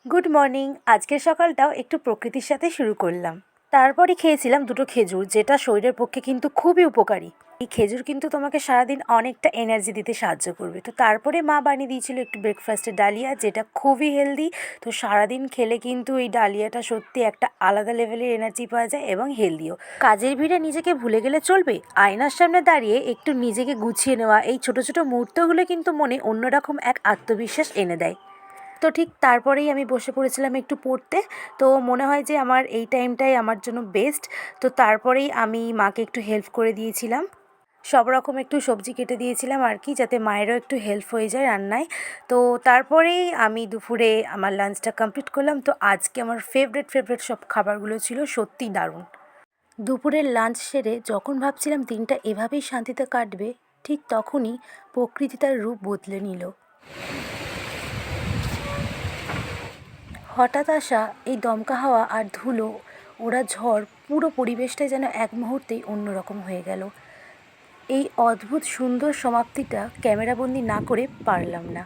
Good morning. আজকের সকালটাও একটু প্রকৃতির সাথে শুরু করলাম। তারপরে খেয়েছিলাম দুটো খেজুর, যেটা শরীরের পক্ষে কিন্তু খুবই উপকারী। এই খেজুর কিন্তু তোমাকে সারাদিন অনেকটা এনার্জি দিতে সাহায্য করবে। তো তারপরে মা বানিয়ে দিয়েছিল একটু ব্রেকফাস্টে ডালিয়া, যেটা খুবই হেলদি। তো সারাদিন খেলে কিন্তু এই ডালিয়াটা সত্যি একটা আলাদা লেভেলের এনার্জি পাওয়া যায় এবং হেলদিও। কাজের ভিড়ে নিজেকে ভুলে গেলে চলবে, আয়নার সামনে দাঁড়িয়ে একটু নিজেকে গুছিয়ে নেওয়া, এই ছোট ছোট মুহূর্তগুলো কিন্তু মনে অন্যরকম এক আত্মবিশ্বাস এনে দেয়। তো ঠিক তারপরেই আমি বসে পড়েছিলাম একটু পড়তে। তো মনে হয় যে আমার এই টাইমটাই আমার জন্য বেস্ট। তো তারপরেই আমি মাকে একটু হেল্প করে দিয়েছিলাম, সব রকম একটু সবজি কেটে দিয়েছিলাম আর কি, যাতে মায়েরও একটু হেল্প হয়ে যায় রান্নায়। তো তারপরেই আমি দুপুরে আমার লাঞ্চটা কমপ্লিট করলাম। তো আজকে আমার ফেভারিট সব খাবারগুলো ছিল সত্যিই দারুণ। দুপুরের লাঞ্চ সেরে যখন ভাবছিলাম দিনটা এভাবেই শান্তিতে কাটবে, ঠিক তখনই প্রকৃতি তার রূপ বদলে নিল। হঠাৎ আসা এই দমকা হাওয়া আর ধুলো ওড়া ঝড় পুরো পরিবেশটাই যেন এক মুহূর্তেই অন্যরকম হয়ে গেল। এই অদ্ভুত সুন্দর সমাপ্তিটা ক্যামেরাবন্দি না করে পারলাম না।